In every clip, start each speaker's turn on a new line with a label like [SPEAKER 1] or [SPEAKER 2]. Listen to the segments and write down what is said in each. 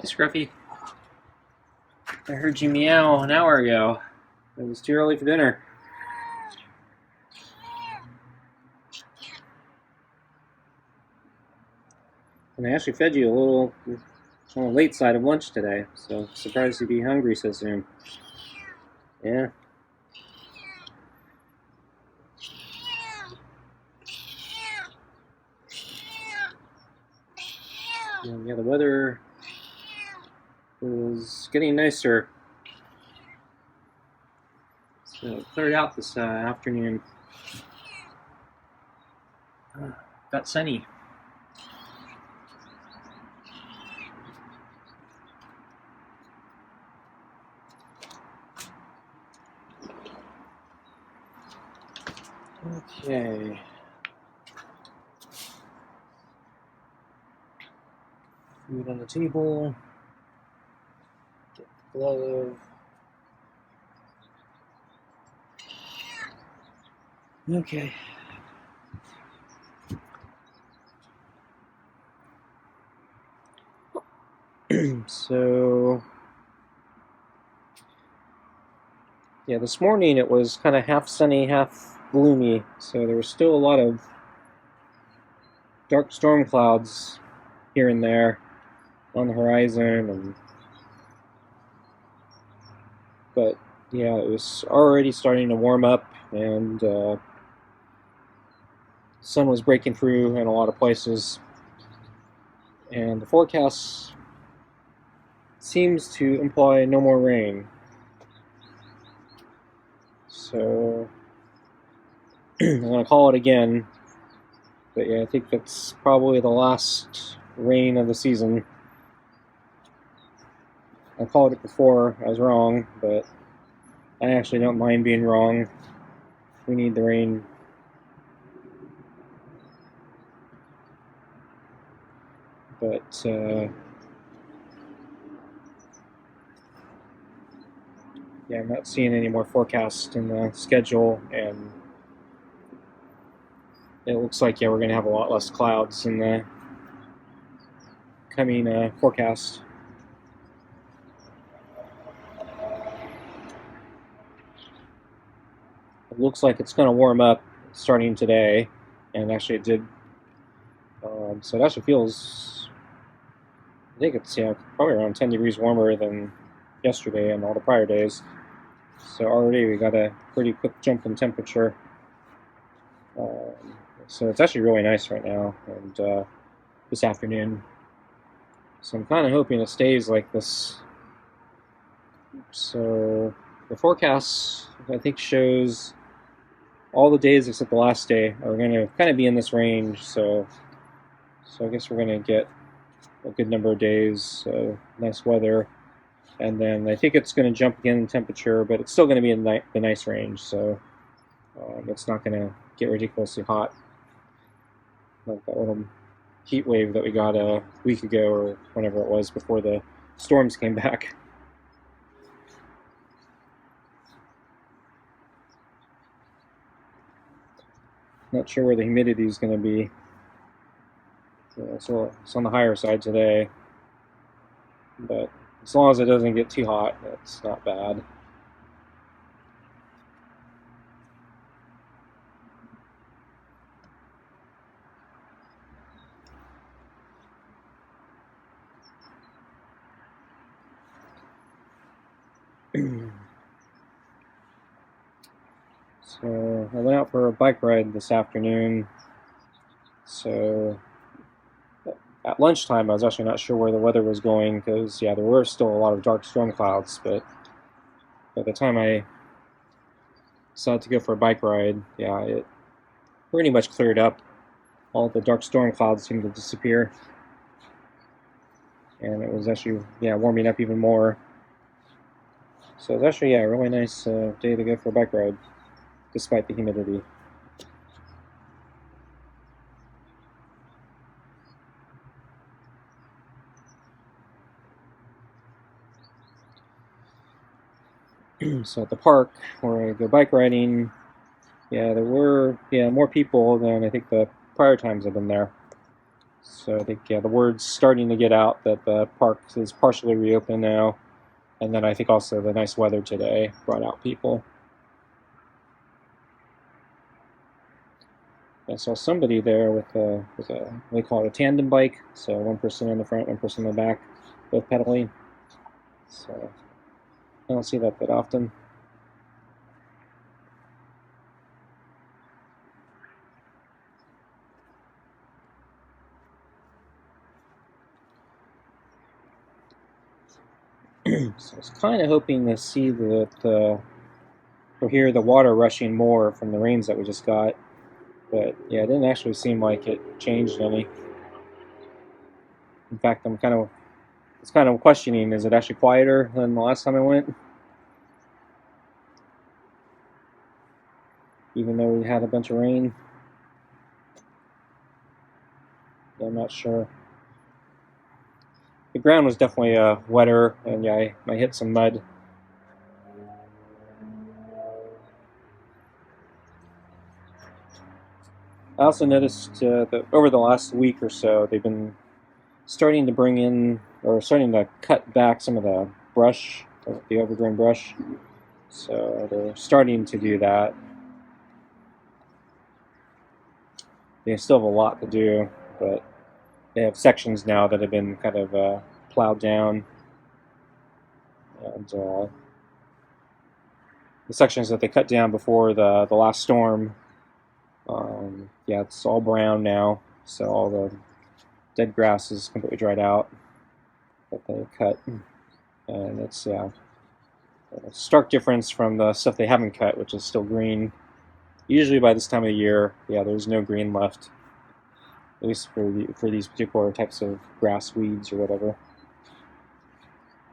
[SPEAKER 1] Scruffy. I heard you meow an hour ago. It was too early for dinner. And I actually fed you a little on the late side of lunch today, so surprised you'd be hungry so soon. Yeah. And yeah, the weather is getting nicer. So it cleared out this afternoon. Got sunny. Okay. Food on the table. Get the glove. Okay. So, yeah, this morning it was kind of half sunny, half gloomy, so there was still a lot of dark storm clouds here and there on the horizon, but yeah, it was already starting to warm up, and sun was breaking through in a lot of places, and the forecast seems to imply no more rain. So I'm going to call it again, but yeah, I think that's probably the last rain of the season. I called it before, I was wrong, but I actually don't mind being wrong. We need the rain. But yeah, I'm not seeing any more forecasts in the schedule, and it looks like, yeah, we're going to have a lot less clouds in the coming forecast. It looks like it's going to warm up starting today, and actually it did. So it actually feels, I think it's, yeah, probably around 10 degrees warmer than yesterday and all the prior days. So already we got a pretty quick jump in temperature. So it's actually really nice right now, and this afternoon. So I'm kind of hoping it stays like this. So the forecast, I think, shows all the days except the last day are going to kind of be in this range. So I guess we're going to get a good number of days, nice weather. And then I think it's going to jump again in temperature, but it's still going to be in the nice range. So it's not going to get ridiculously hot like that little heat wave that we got a week ago or whenever it was before the storms came back. Not sure where the humidity is going to be. So it's on the higher side today, but as long as it doesn't get too hot, that's not bad. So I went out for a bike ride this afternoon. So at lunchtime, I was actually not sure where the weather was going because, yeah, there were still a lot of dark storm clouds. But by the time I decided to go for a bike ride, yeah, it pretty much cleared up. All the dark storm clouds seemed to disappear. And it was actually, yeah, warming up even more. So it was actually, yeah, a really nice day to go for a bike ride, despite the humidity. So at the park where I go bike riding, yeah, there were more people than I think the prior times I've been there. So I think, yeah, the word's starting to get out that the park is partially reopened now. And then I think also the nice weather today brought out people. I saw somebody there with a they call it a tandem bike. So one person in the front, one person in the back, both pedaling. So I don't see that often. So I was kind of hoping to see that or hear the water rushing more from the rains that we just got. But yeah, it didn't actually seem like it changed any. In fact, it's kind of questioning, is it actually quieter than the last time I went? Even though we had a bunch of rain. Yeah, I'm not sure. The ground was definitely wetter, and yeah, I hit some mud. I also noticed that over the last week or so, they've been starting to bring in, or starting to cut back some of the brush, the overgrown brush. So they're starting to do that. They still have a lot to do, but they have sections now that have been kind of plowed down. And the sections that they cut down before the last storm, yeah, it's all brown now. So all the dead grass is completely dried out that they cut. And it's a stark difference from the stuff they haven't cut, which is still green. Usually by this time of the year, yeah, there's no green left, at least for these particular types of grass weeds or whatever.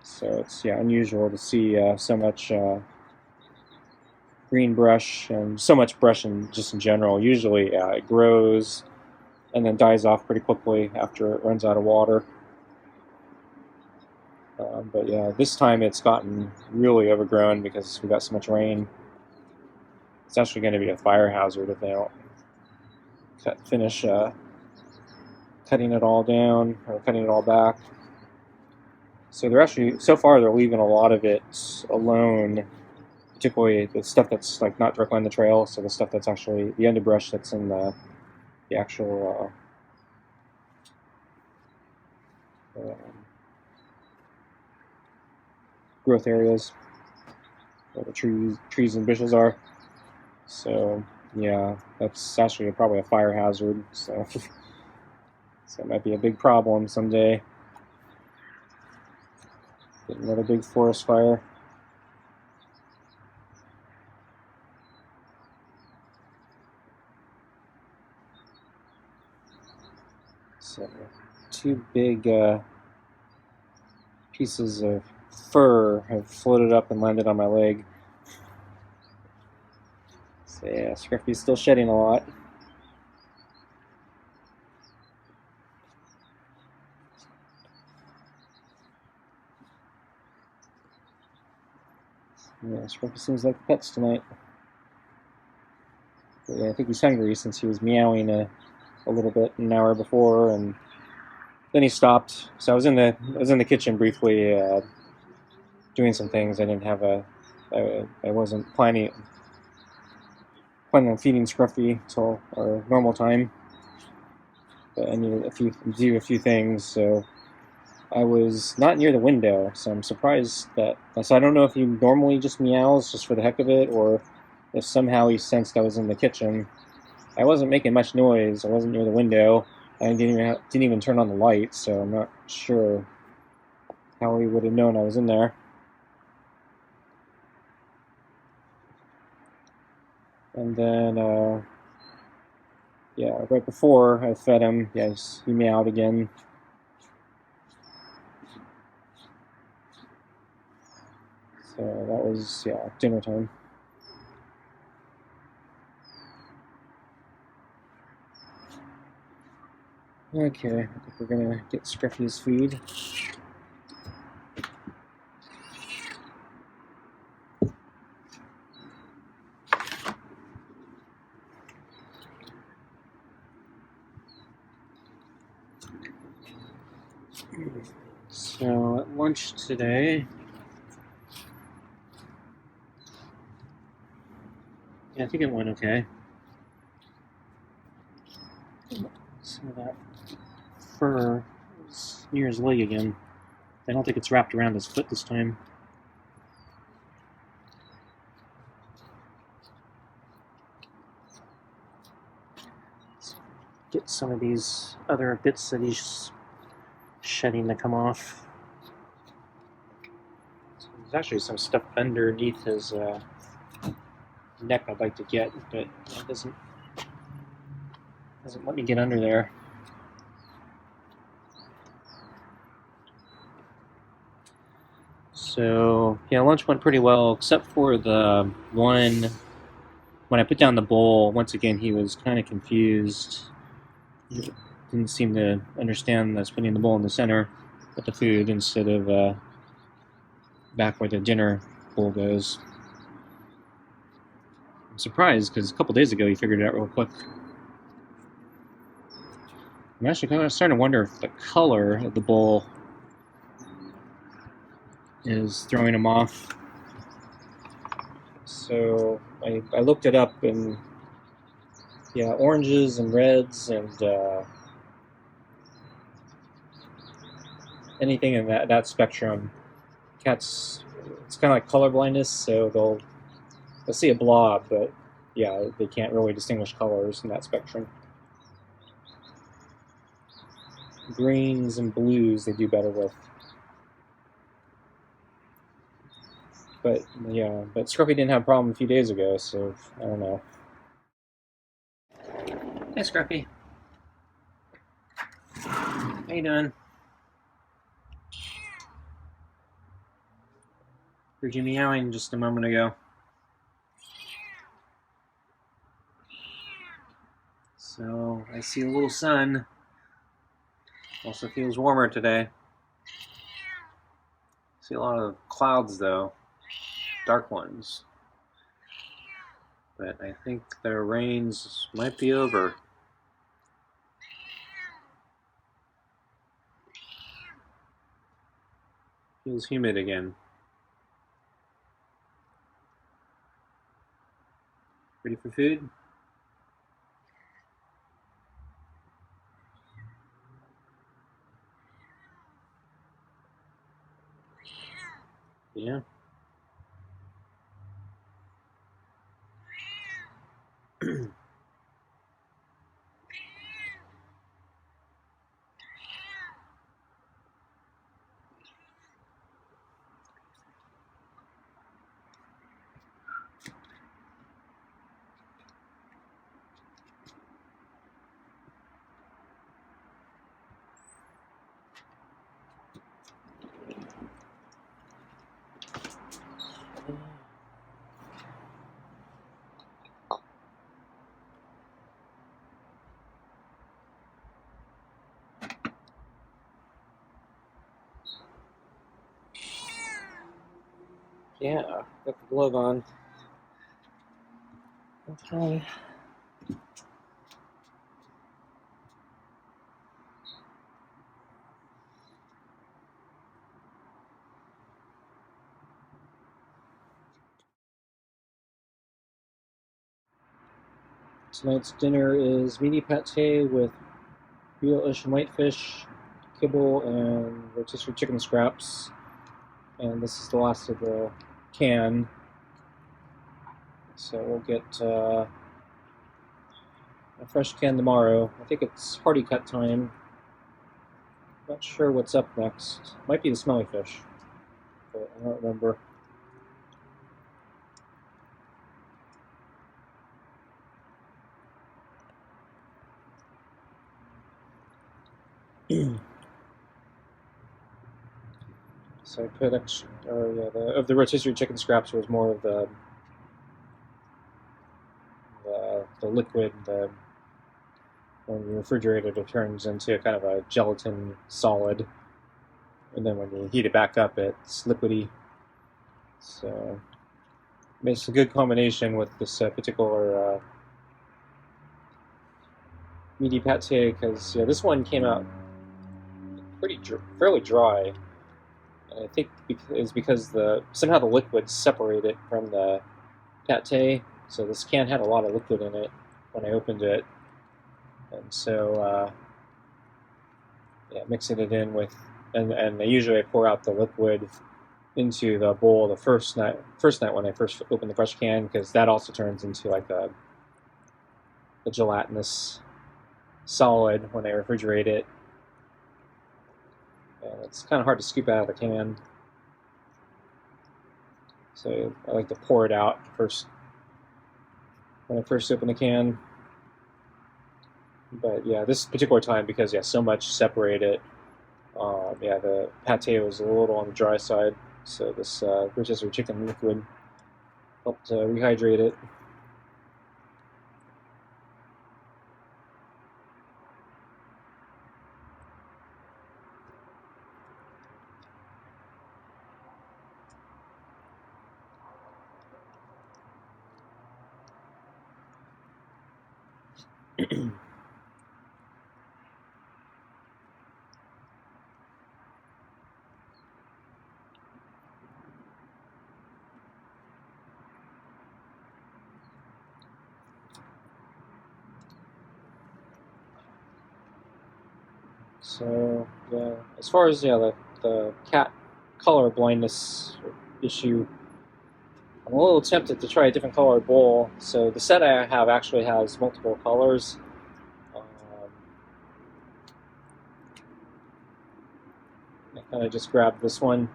[SPEAKER 1] So it's, yeah, unusual to see so much green brush and so much brush just in general. Usually it grows and then dies off pretty quickly after it runs out of water. But yeah, this time it's gotten really overgrown because we got so much rain. It's actually going to be a fire hazard if they don't finish cutting it all down or cutting it all back. So they're actually, so far they're leaving a lot of it alone, particularly the stuff that's like not directly on the trail. So the stuff that's actually the underbrush that's in the actual growth areas where the trees and bushes are. So yeah, that's actually probably a fire hazard. So so it might be a big problem someday. Get another big forest fire. So two big pieces of fur have floated up and landed on my leg. So yeah, Scruffy's still shedding a lot. Yeah, Scruffy seems like pets tonight. But yeah, I think he's hungry since he was meowing a little bit an hour before, and then he stopped. So I was in the kitchen briefly doing some things. I didn't have I wasn't planning on feeding Scruffy till our normal time, but I needed to do a few things. So I was not near the window, so I'm surprised that. So I don't know if he normally just meows just for the heck of it, or if somehow he sensed I was in the kitchen. I wasn't making much noise. I wasn't near the window. I didn't even turn on the light, so I'm not sure how he would have known I was in there. And then, yeah, right before I fed him, yeah, he meowed again. So that was, yeah, dinner time. Okay, I think we're gonna get Scruffy's food. So at lunch today, yeah, I think it went okay. Some of that fur is near his leg again. I don't think it's wrapped around his foot this time. Let's get some of these other bits that he's shedding to come off. So there's actually some stuff underneath his neck I'd like to get, but it doesn't let me get under there. So yeah, lunch went pretty well, except for the one when I put down the bowl. Once again, he was kind of confused. He didn't seem to understand that I was putting the bowl in the center with the food instead of back where the dinner bowl goes. I'm surprised because a couple days ago he figured it out real quick. I'm actually kind of starting to wonder if the color of the bowl is throwing him off. So I looked it up, and yeah, oranges and reds and anything in that spectrum. Cats, it's kind of like color blindness, so they'll see a blob, but yeah, they can't really distinguish colors in that spectrum. Greens and blues they do better with. But yeah, but Scruffy didn't have a problem a few days ago, so I don't know. Hey Scruffy. How you doing? Heard you meowing just a moment ago. So I see a little sun. Also feels warmer today. See a lot of clouds though, dark ones. But I think the rains might be over. Feels humid again. Ready for food? Yeah. Yeah, got the glove on. Okay. Tonight's dinner is meaty pate with real ocean whitefish, kibble, and rotisserie chicken scraps. And this is the last of the can. So we'll get a fresh can tomorrow. I think it's party cut time. Not sure what's up next. Might be the smelly fish, but I don't remember. So I put extra, of the rotisserie chicken scraps was more of the liquid. When you refrigerate it, it turns into kind of a gelatin solid, and then when you heat it back up, it's liquidy. So it makes a good combination with this particular meaty pate, because this one came out fairly dry. And I think it's because somehow the liquid separated from the pate, so this can had a lot of liquid in it when I opened it, and so yeah, mixing it in with, and usually I pour out the liquid into the bowl the first night when I first open the fresh can, because that also turns into like a gelatinous solid when I refrigerate it. And it's kind of hard to scoop out of the can, so I like to pour it out first when I first open the can. But yeah, this particular time, because yeah, so much separated, yeah, the pate was a little on the dry side, so this rotisserie chicken liquid helped rehydrate it. So yeah, as far as yeah the cat color blindness issue, I'm a little tempted to try a different color bowl. So the set I have actually has multiple colors. I kind of just grabbed this one.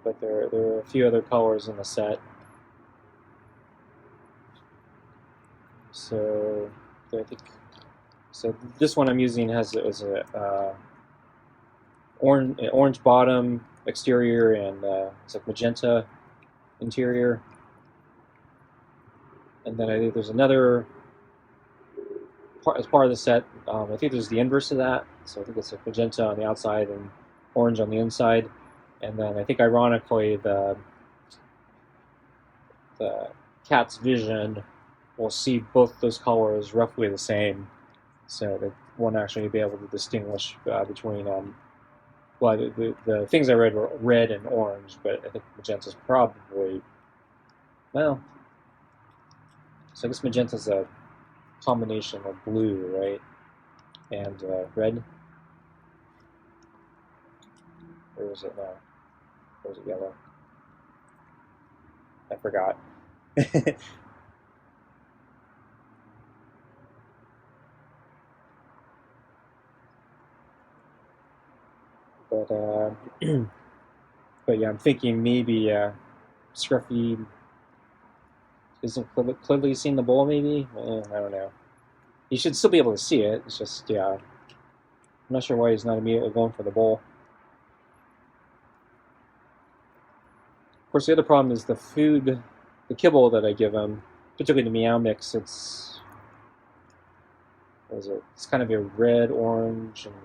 [SPEAKER 1] But there are a few other colors in the set. So I think this one I'm using has a orange bottom exterior and it's like magenta interior. And then I think there's another part as part of the set. I think there's the inverse of that. So I think it's like magenta on the outside and orange on the inside. And then I think ironically the cat's vision will see both those colors roughly the same, so that won't actually be able to distinguish between well, the things I read were red and orange, but I think magenta's probably, well, so I guess magenta's a combination of blue, right, and red, or is it no, or is it yellow? I forgot. But but yeah, I'm thinking maybe Scruffy isn't clearly seeing the bowl. Maybe I don't know. He should still be able to see it. It's just yeah, I'm not sure why he's not immediately going for the bowl. Of course, the other problem is the food, the kibble that I give him, particularly the Meow Mix. What is it? It's kind of a red, orange, and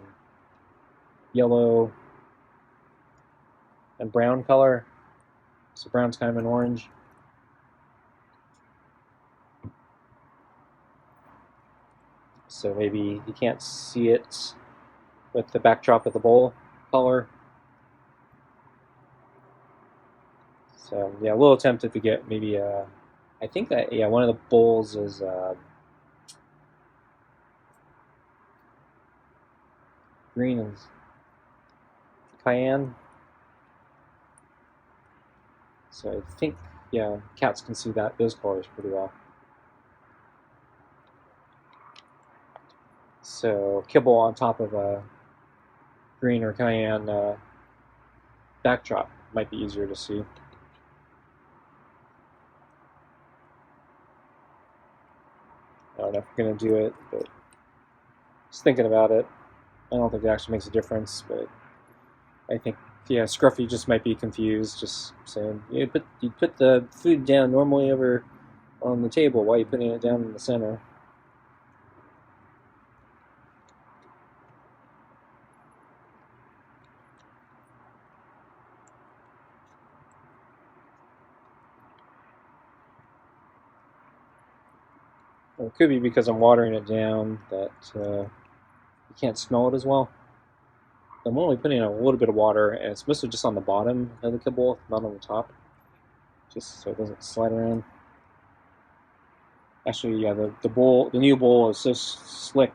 [SPEAKER 1] yellow, and brown color. So brown's kind of an orange. So maybe you can't see it with the backdrop of the bowl color. So yeah, a little tempted to get maybe I think that yeah, one of the bowls is green and cayenne. So I think yeah, cats can see those colors pretty well. So kibble on top of a green or cayenne backdrop might be easier to see. I don't know if we're going to do it, but just thinking about it. I don't think it actually makes a difference, but I think yeah, Scruffy just might be confused, just saying you put the food down normally over on the table. Why are you putting it down in the center? Or it could be because I'm watering it down that you can't smell it as well. I'm only putting in a little bit of water, and it's mostly just on the bottom of the kibble, not on the top, just so it doesn't slide around. Actually, yeah, the new bowl is so slick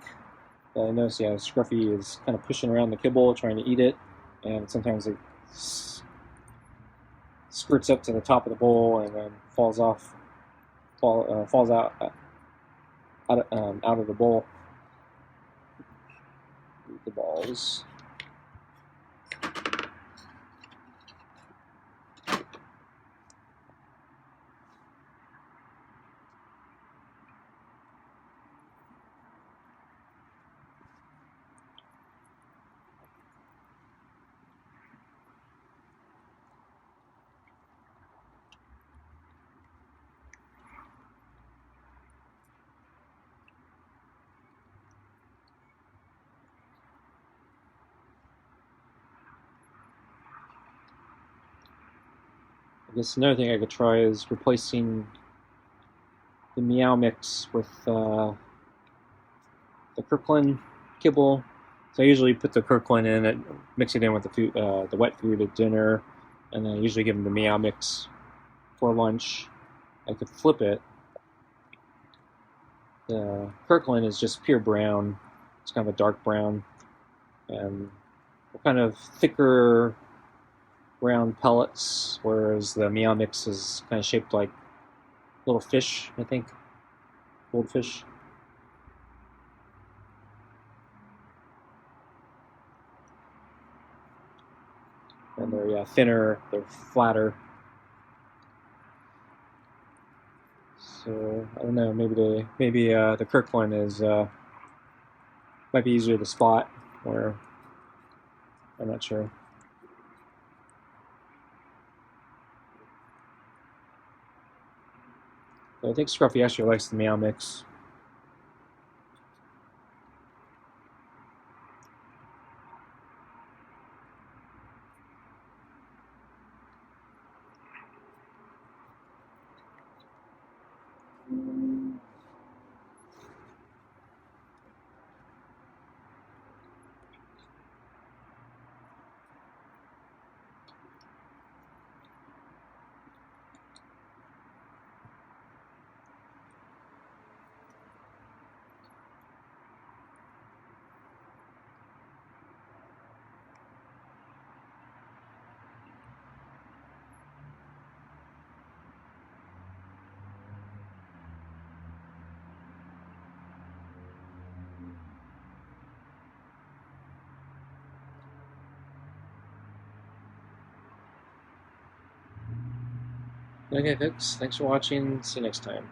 [SPEAKER 1] that I noticed, yeah, Scruffy is kind of pushing around the kibble, trying to eat it, and sometimes it skirts up to the top of the bowl and then falls out of the bowl. Eat the balls. I guess another thing I could try is replacing the meow mix with the Kirkland kibble. So I usually put the Kirkland in it, mix it in with the wet food at dinner, and then I usually give them the meow mix for lunch. I could flip it. The Kirkland is just pure brown. It's kind of a dark brown, and kind of thicker brown pellets, whereas the meow mix is kind of shaped like little fish, I think, goldfish. And they're thinner, they're flatter. So I don't know. Maybe the Kirkland is might be easier to spot, or I'm not sure. But I think Scruffy actually likes the meow mix. Okay, folks. Thanks for watching. See you next time.